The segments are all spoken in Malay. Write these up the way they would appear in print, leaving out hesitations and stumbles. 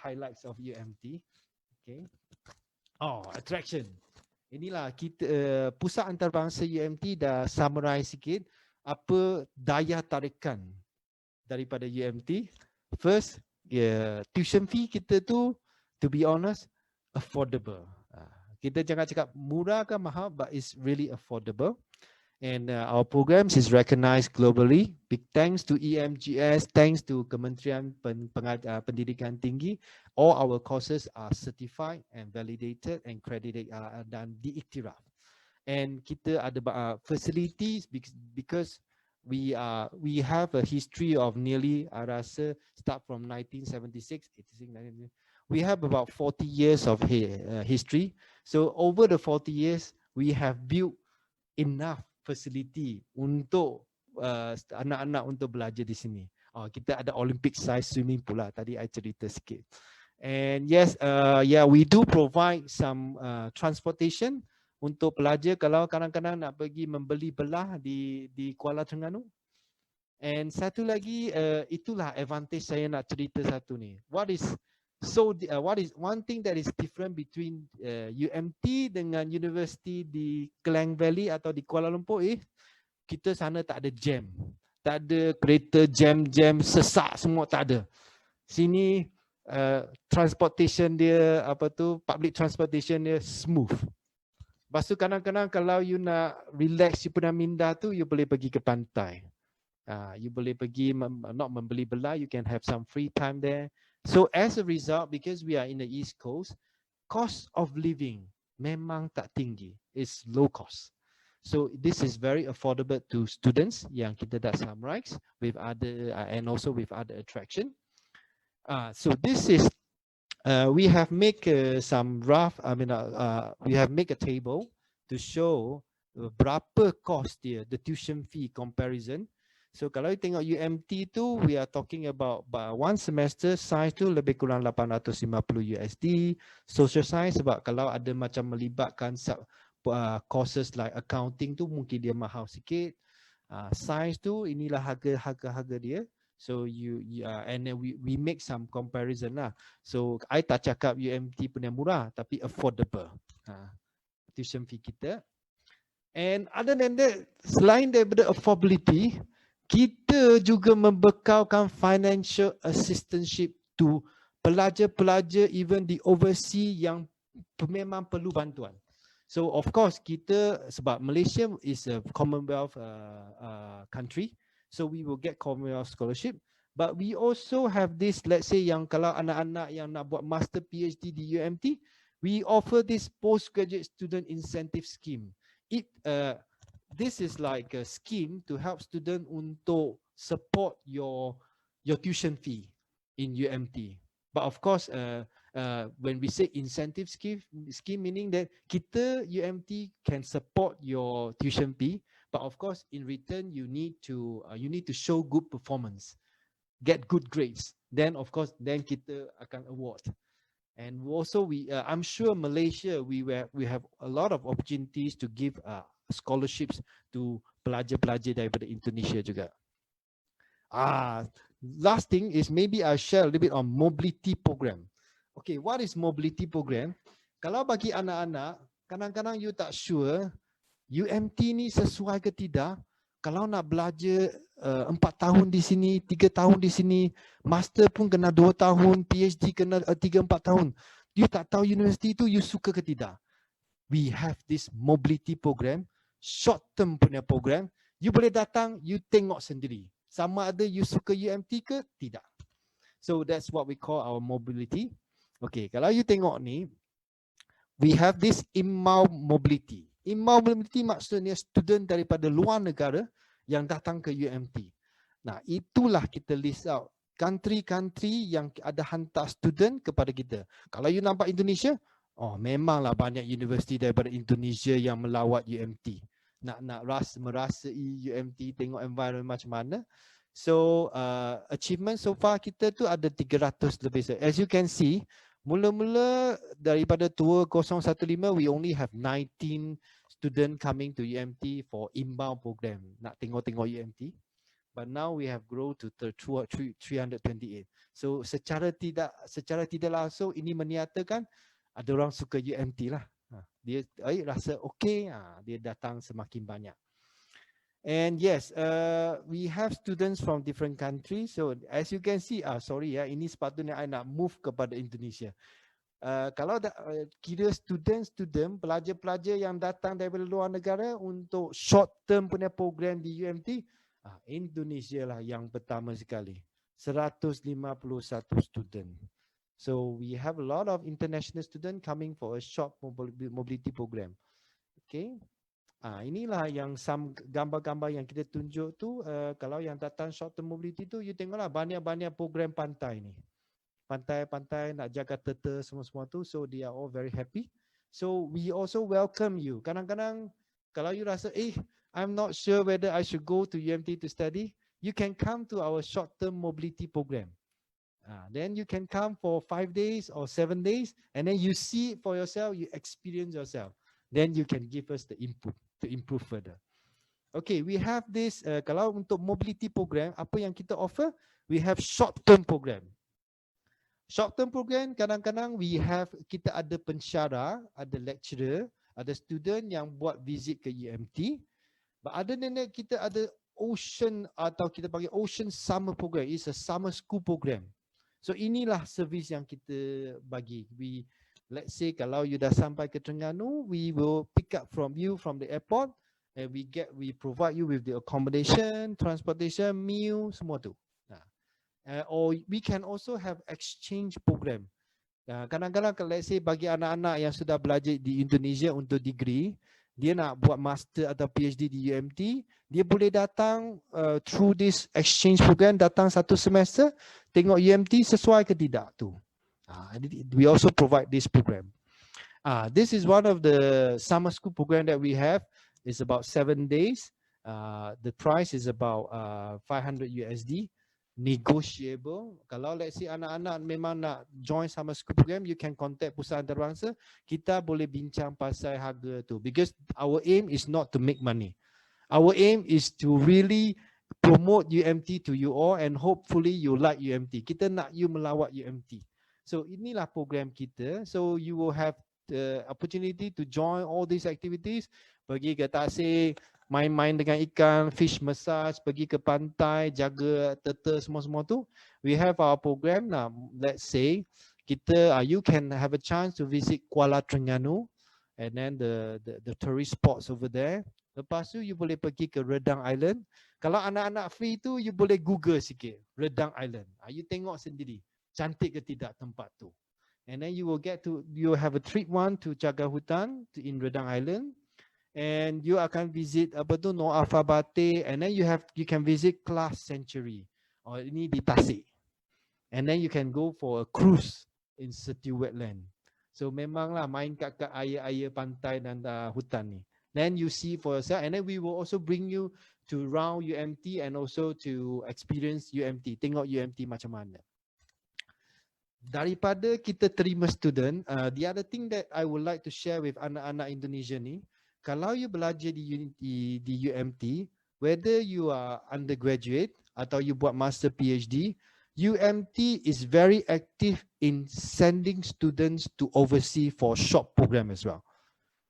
highlights of UMT. Okay. Oh, attraction. Inilah kita pusat antarabangsa UMT dah summarize sikit apa daya tarikan daripada UMT. First, tuition fee kita tu, to be honest, affordable. Kita jangan cakap murah ke mahal, but it's really affordable. And our programs is recognized globally. Big thanks to EMGS, thanks to Kementerian Pendidikan Tinggi. All our courses are certified and validated and credited dan diiktiraf. And kita ada facilities because we have a history of nearly, I rasa, start from 1976, 86, 19, we have about 40 years of history. So over the 40 years, we have built enough facility untuk anak-anak untuk belajar di sini. Kita ada Olympic size swimming pool lah. Tadi I cerita sikit. And yes, we do provide some transportation untuk pelajar kalau kadang-kadang nak pergi membeli belah di Kuala Terengganu. And satu lagi, itulah advantage saya nak cerita satu ni. What is one thing that is different between UMT dengan universiti di Klang Valley atau di Kuala Lumpur kita sana tak ada jam. Tak ada kereta jam sesak semua, tak ada. Sini transportation dia public transportation dia smooth. Lepas tu kadang-kadang kalau you nak relax, you pernah minda tu, you boleh pergi ke pantai. You boleh pergi not membeli belah, you can have some free time there. So as a result, because we are in the East Coast, cost of living memang tak tinggi. It's low cost. So this is very affordable to students yang kita dah summarize with other and also with other attraction. So this is we have make some rough. We have make a table to show berapa cost dia, the tuition fee comparison. So kalau you tengok UMT tu, we are talking about one semester science tu lebih kurang 850 USD. Social science sebab kalau ada macam melibatkan courses like accounting tu mungkin dia mahal sikit. Science tu inilah harga dia. So and then we make some comparison lah. So I tak cakap UMT punya murah tapi affordable. Tuition fee kita. And other than that, selain daripada affordability, kita juga membekalkan financial assistantship to pelajar-pelajar even di overseas yang memang perlu bantuan. So of course kita, sebab Malaysia is a Commonwealth country, so we will get Commonwealth scholarship. But we also have this, let's say yang kalau anak-anak yang nak buat master PhD di UMT, we offer this postgraduate student incentive scheme. This is like a scheme to help student untuk support your tuition fee in UMT. But of course, when we say incentive scheme meaning that kita UMT can support your tuition fee, but of course in return you need to show good performance, get good grades. Then of course then kita akan award. And also I'm sure Malaysia we have a lot of opportunities to give scholarships to pelajar-pelajar daripada Indonesia juga. Last thing is maybe I share a little bit on mobility program. Okay, what is mobility program? Kalau bagi anak-anak, kadang-kadang you tak sure UMT ni sesuai ke tidak. Kalau nak belajar 4 tahun di sini, 3 tahun di sini, master pun kena 2 tahun, PhD kena 3-4 tahun. You tak tahu universiti itu you suka ke tidak. We have this mobility program, short term punya program. You boleh datang, you tengok sendiri. Sama ada you suka UMT ke tidak. So that's what we call our mobility. Okay, kalau you tengok ni, we have this inbound mobility. Inbound mobility maksudnya student daripada luar negara yang datang ke UMT. Nah, itulah kita list out country-country yang ada hantar student kepada kita. Kalau you nampak Indonesia, memanglah banyak universiti daripada Indonesia yang melawat UMT. Nak merasai UMT, tengok environment macam mana. So achievement so far kita tu ada 300 lebih. As you can see, mula-mula daripada 2015 we only have 19 student coming to UMT for inbound program. Nak tengok-tengok UMT. but now we have grown to 328. So secara tidak langsung ini menyatakan ada orang suka UMT lah. Dia rasa okey, dia datang semakin banyak. And yes, we have students from different countries. So as you can see, sorry ya, ini sepatutnya I nak move kepada Indonesia. Kalau kira student pelajar-pelajar yang datang dari luar negara untuk short term punya program di UMT, Indonesia lah yang pertama sekali, 151 student. So we have a lot of international student coming for a short mobility program. Okay, inilah yang gambar-gambar yang kita tunjuk tu. Kalau yang datang short term mobility tu, you tengoklah banyak-banyak program pantai ni. Pantai-pantai nak jaga turtle semua-semua tu, so they are all very happy. So we also welcome you. Kadang-kadang kalau you rasa I'm not sure whether I should go to UMT to study, you can come to our short-term mobility program. Then you can come for 5 days or 7 days, and then you see it for yourself, you experience yourself. Then you can give us the input to improve further. Okay, we have this. Kalau untuk mobility program, apa yang kita offer? We have short-term program. Short-term program kadang-kadang kita ada pensyarah, ada lecturer, ada student yang buat visit ke UMT. But other than that, kita ada ocean atau kita panggil ocean summer program. It's a summer school program. So inilah servis yang kita bagi. Let's say kalau you dah sampai ke Terengganu, we will pick up from you from the airport and we provide you with the accommodation, transportation, meal, semua tu. Or we can also have exchange program. Kadang-kadang let's say bagi anak-anak yang sudah belajar di Indonesia untuk degree, dia nak buat master atau PhD di UMT, dia boleh datang through this exchange program, datang satu semester, tengok UMT sesuai ke tidak tu. We also provide this program. This is one of the summer school program that we have. It's about 7 days. The price is about $500 USD. Negotiable. Kalau let's say anak-anak memang nak join summer school program, you can contact Pusat Antarabangsa. Kita boleh bincang pasal harga tu. Because our aim is not to make money. Our aim is to really promote UMT to you all, and hopefully you like UMT. Kita nak you melawat UMT. So inilah program kita. So you will have the opportunity to join all these activities. Pergi ke tasik, main-main dengan ikan, fish massage, pergi ke pantai, jaga turtle, semua-semua tu. We have our program now. Let's say you can have a chance to visit Kuala Terengganu and then the tourist spots over there. Lepas tu you boleh pergi ke Redang Island. Kalau anak-anak free tu, you boleh Google sikit Redang Island. You tengok sendiri cantik ke tidak tempat tu. And then you have a trip one to Jaga Hutan in Redang Island. And you akan visit Noah Fabate, and then you can visit Class Sanctuary. Ini di Tasik. And then you can go for a cruise in Setiu Wetland. So memanglah main kat air pantai dan hutan ni. Then you see for yourself, and then we will also bring you to round UMT and also to experience UMT. Tengok UMT macam mana. Daripada kita terima student, the other thing that I would like to share with anak-anak Indonesia ni, kalau you belajar di UMT, whether you are undergraduate atau you buat master PhD, UMT is very active in sending students to overseas for short program as well.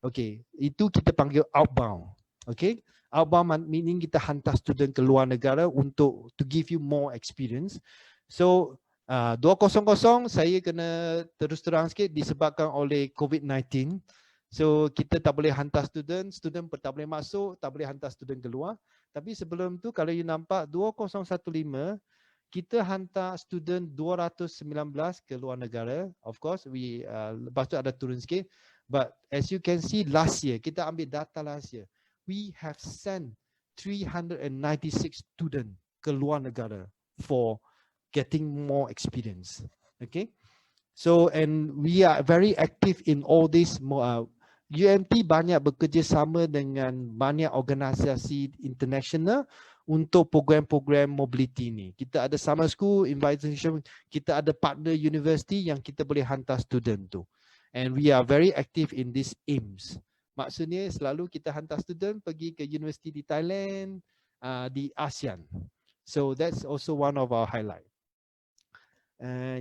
Okay, itu kita panggil outbound. Okay, outbound meaning kita hantar student ke luar negara untuk to give you more experience. So 200 saya kena terus terang sikit disebabkan oleh COVID-19. So kita tak boleh hantar student tak boleh masuk, tak boleh hantar student keluar. Tapi sebelum tu kalau you nampak 2015 kita hantar student 219 ke luar negara. Of course lepas tu ada turun sikit. But as you can see last year, kita ambil data last year, we have sent 396 student ke luar negara for getting more experience. Okay. So and we are very active in all this. UMT banyak bekerjasama dengan banyak organisasi international untuk program-program mobility ni. Kita ada summer school, invitation, kita ada partner university yang kita boleh hantar student tu. And we are very active in these aims. Maksudnya selalu kita hantar student pergi ke universiti di Thailand, di ASEAN. So that's also one of our highlight.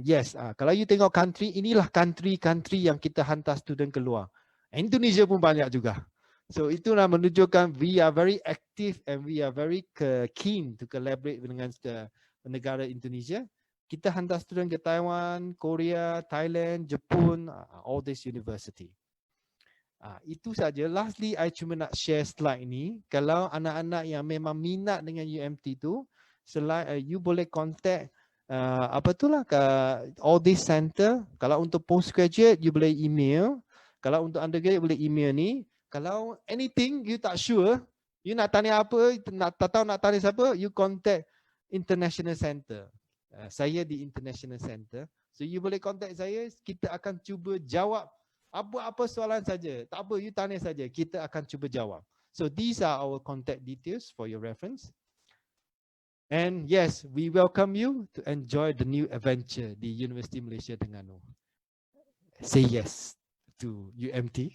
Yes, kalau you tengok country, inilah country yang kita hantar student keluar. Indonesia pun banyak juga. So itulah menunjukkan we are very active and we are very keen to collaborate dengan negara Indonesia. Kita hantar student ke Taiwan, Korea, Thailand, Jepun, all this university. Itu saja. Lastly, I cuma nak share slide ni. Kalau anak-anak yang memang minat dengan UMT tu, you boleh contact apa tu lah all this center. Kalau untuk postgraduate you boleh email, kalau untuk undergraduate boleh email ni. Kalau anything you tak sure, you nak tanya apa, tak tahu nak tanya siapa, you contact International Center. Saya di International Center, so you boleh contact saya. Kita akan cuba jawab apa-apa soalan saja. Tak apa, you tanya saja, kita akan cuba jawab. So these are our contact details for your reference. And yes, we welcome you to enjoy the new adventure di University Malaysia Terengganu. Say yes to UMT.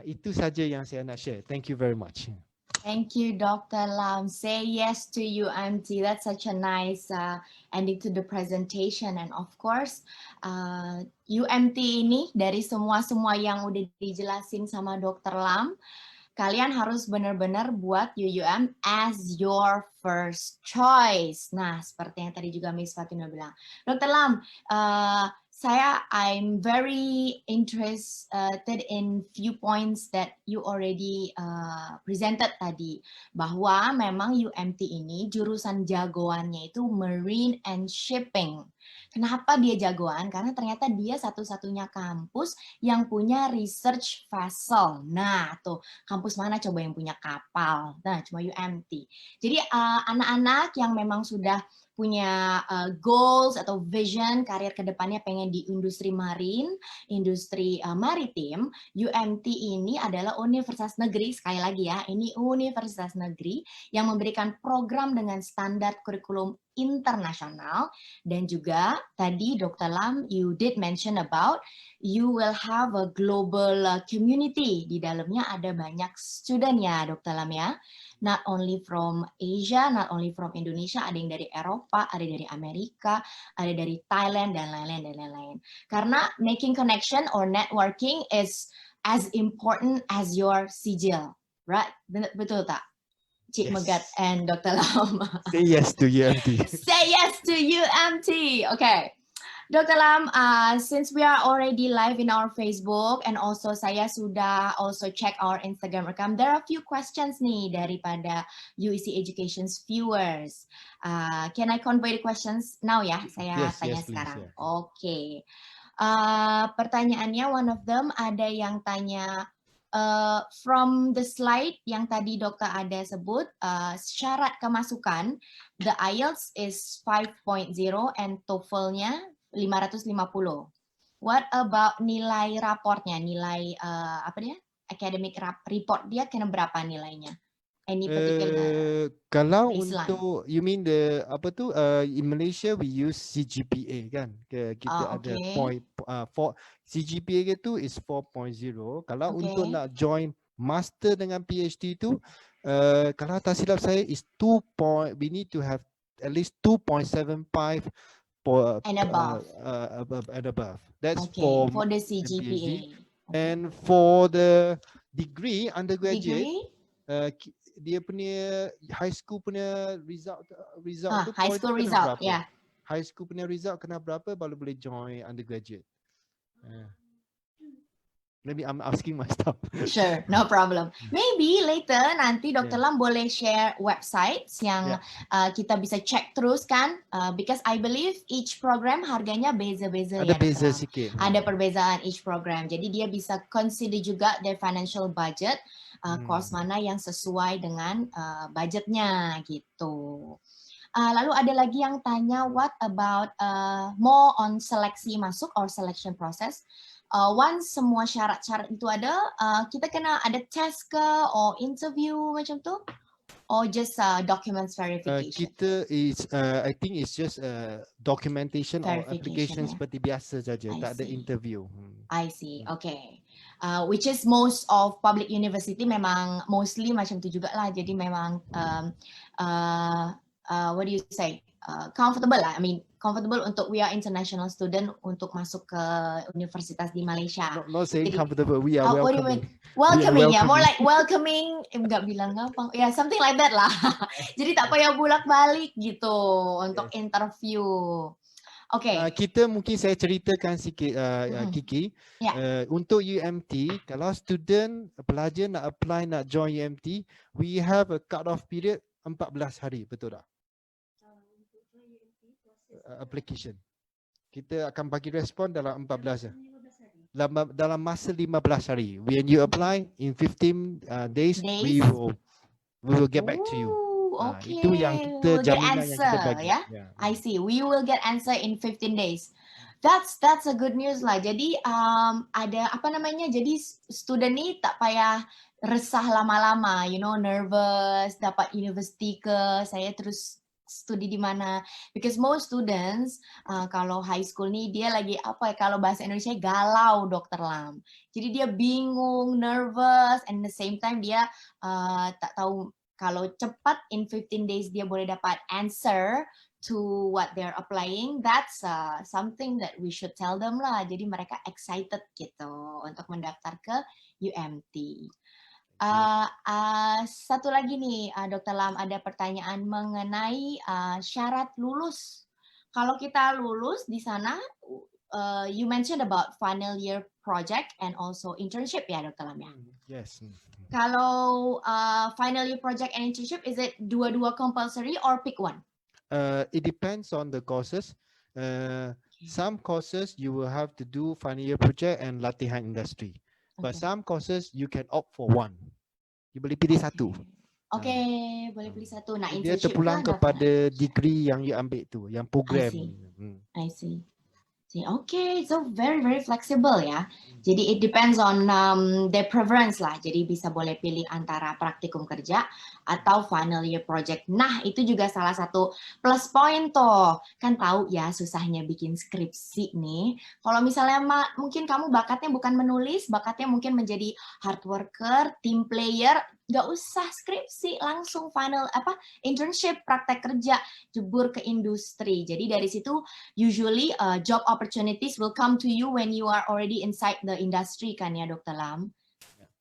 Itu saja yang saya nak share. Thank you very much. Thank you, Dr. Lam. Say yes to UMT. That's such a nice ending to the presentation. And of course, UMT ini dari semua yang udah dijelasin sama Dr. Lam, kalian harus benar-benar buat UUM as your first choice. Nah, seperti yang tadi juga Miss Fatima bilang. Dr. Lam, I'm very interested in few points that you already presented tadi. Bahwa memang UMT ini jurusan jagoannya itu Marine and Shipping. Kenapa dia jagoan? Karena ternyata dia satu-satunya kampus yang punya research vessel. Nah, tuh kampus mana coba yang punya kapal? Nah, cuma UMT. Jadi anak-anak yang memang sudah punya goals atau vision karir ke depannya pengen di industri marine, industri maritim, UMT ini adalah universitas negeri, sekali lagi ya, ini universitas negeri yang memberikan program dengan standar kurikulum internasional. Dan juga tadi Dr. Lam, you did mention about you will have a global community. Di dalamnya ada banyak student ya Dr. Lam ya. Not only from Asia, not only from Indonesia, ada yang dari Eropa, ada dari Amerika, ada dari Thailand, dan lain-lain. Karena making connection or networking is as important as your sijil, right? Betul tak? Cik Megat and Dr. Lam. Say yes to UMT. Say yes to UMT. Okay. Dr. Lam, since we are already live in our Facebook and also saya sudah also check our Instagram account, there are a few questions nih daripada UEC Education's viewers. Can I convey the questions now ya? Saya tanya sekarang. Yeah. Okay. Pertanyaannya, one of them ada yang tanya, from the slide yang tadi dokter ada sebut, syarat kemasukan, the IELTS is 5.0 and TOEFL-nya 550. What about nilai raportnya? Nilai apa dia? Academic report dia kena berapa nilainya? Any particular kalau baseline? untuk you mean the apa tu in Malaysia we use CGPA kan? Kita ada point for CGPA itu is 4.0. Kalau untuk nak join master dengan PhD tu kalau tak silap saya is we need to have at least 2.75 and above. That's for the CGPA. And for the degree undergraduate dia punya high school punya result tu high school result, yeah. High school punya result kena berapa baru boleh join undergraduate. Maybe I'm asking my staff. Sure, no problem. Maybe later nanti Dr. Lam boleh share websites yang kita bisa check terus kan, because I believe each program harganya beza-beza ya. Ada beza sikit. Ada perbezaan each program. Jadi dia bisa consider juga their financial budget. Course mana yang sesuai dengan budgetnya gitu. Lalu ada lagi yang tanya, what about more on seleksi masuk or selection process? Once semua syarat-syarat itu ada, kita kena ada test ke or interview macam tu? Or just documents verification? Kita is, I think it's just documentation or application seperti biasa saja, tak ada interview. I see, okay. Which is most of public university memang mostly macam tu juga lah. Jadi memang what do you say, comfortable lah. I mean, comfortable untuk we are international student untuk masuk ke universitas di Malaysia. Not saying Jadi, comfortable, we are what do you mean? welcoming. Welcoming, ya, more like welcoming. Enggak bilang gampang, ya, something like that lah. Jadi tak payah bolak-balik gitu untuk interview. Oke. Kita mungkin saya ceritakan sikit Kiki. Untuk UMT, kalau student pelajar nak apply nak join UMT, we have a cut off period 14 hari, betul tak? Application. Kita akan bagi respon dalam 14 hari. Dalam masa 15 hari. When you apply in 15 days, we will get back to you. Okay. Itu yang kita jaminan yang kita bagi. Yeah? I see. We will get answer in 15 days. That's a good news lah. Jadi ada apa namanya? Jadi student ni tak payah resah lama-lama, you know, nervous dapat universiti ke, saya terus studi di mana. Because most students kalau high school ni dia lagi apa ya, kalau bahasa Indonesia galau, Dr. Lam. Jadi dia bingung, nervous, and the same time dia tak tahu kalau cepat in 15 days dia boleh dapat answer to what they're applying. That's something that we should tell them lah. Jadi mereka excited gitu untuk mendaftar ke UMT. Satu lagi nih, Dr. Lam, ada pertanyaan mengenai syarat lulus. Kalau kita lulus di sana, you mentioned about final year project and also internship ya, Dr. Lam ya? Yes. Kalau final year project and internship, is it dua-dua compulsory or pick one? It depends on the courses. Some courses you will have to do final year project and latihan industry. But some courses you can opt for one. You boleh pilih satu. Boleh pilih satu. Nah, dia terpulang kepada degree yang you ambil tu, yang program. I see. Okay, so very flexible ya. Jadi it depends on their preference lah. Jadi bisa boleh pilih antara praktikum kerja atau final year project. Nah, itu juga salah satu plus point toh. Kan tahu ya susahnya bikin skripsi nih. Kalau misalnya mungkin kamu bakatnya bukan menulis, bakatnya mungkin menjadi hard worker, team player, nggak usah skripsi, langsung final internship, praktek kerja, jebur ke industri. Jadi dari situ usually job opportunities will come to you when you are already inside the industry kan ya, Dr. Lam,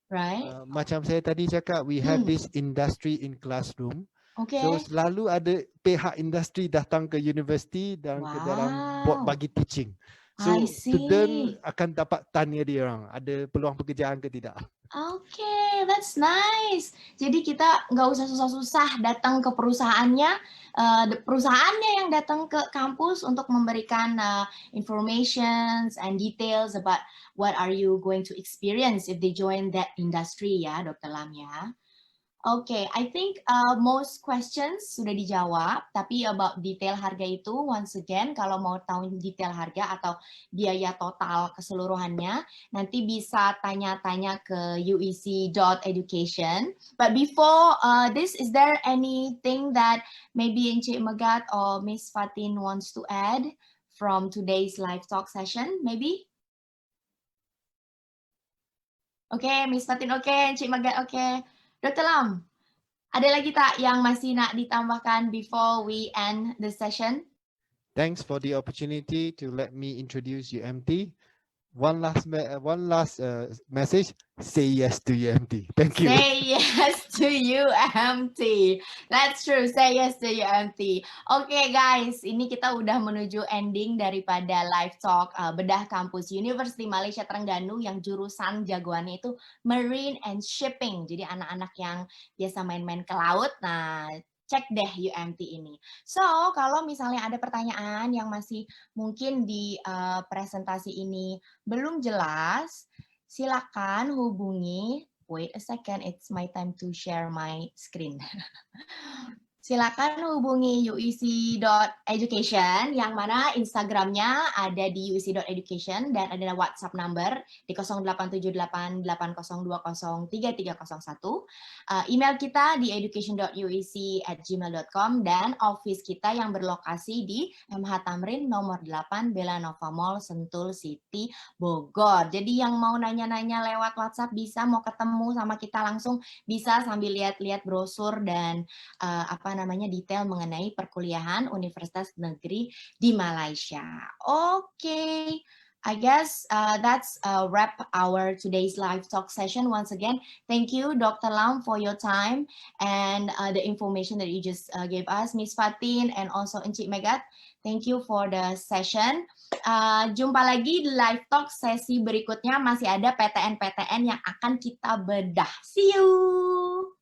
right? Macam saya tadi cakap, we have this industry in classroom. Okay. So selalu ada pihak industri datang ke universiti dan ke dalam buat bagi teaching. So student akan dapat tanya dia orang, ada peluang pekerjaan ke tidak. Okay, that's nice. Jadi kita nggak usah susah-susah datang ke perusahaannya, perusahaannya yang datang ke kampus untuk memberikan informations and details about what are you going to experience if they join that industry ya, Dr. Lam ya. Okay, I think most questions sudah dijawab, tapi about detail harga itu, once again, kalau mau tahu detail harga atau biaya total keseluruhannya, nanti bisa tanya-tanya ke uec.education. But before this, is there anything that maybe Encik Megat or Miss Fatin wants to add from today's live talk session, maybe? Okay, Miss Fatin, okay, Encik Megat, okay. Dr. Lam, ada lagi tak yang masih nak ditambahkan before we end the session? Thanks for the opportunity to let me introduce UMT. One last message, say yes to UMT. Thank you. Say yes to UMT. That's true, say yes to UMT. Okay guys, ini kita udah menuju ending daripada live talk bedah kampus University Malaysia Terengganu yang jurusan jagoannya itu Marine and Shipping. Jadi anak-anak yang biasa main-main ke laut, nah cek deh UMT ini. So, kalau misalnya ada pertanyaan yang masih mungkin di presentasi ini belum jelas, silakan hubungi, wait a second, it's my time to share my screen. Silakan hubungi uec.education yang mana Instagramnya ada di uec.education dan ada WhatsApp number di 087880203301. Email kita di education.uec@gmail.com dan office kita yang berlokasi di MH Tamrin nomor 8 Belanova Mall Sentul City Bogor. Jadi yang mau nanya-nanya lewat WhatsApp bisa, mau ketemu sama kita langsung bisa sambil lihat-lihat brosur dan detail mengenai perkuliahan Universitas Negeri di Malaysia. Okay. I guess that's wrap our today's live talk session. Once again, thank you, Dr. Lam, for your time and the information that you just gave us. Miss Fatin and also Encik Megat, thank you for the session. Jumpa lagi di live talk sesi berikutnya, masih ada PTN-PTN yang akan kita bedah. See you!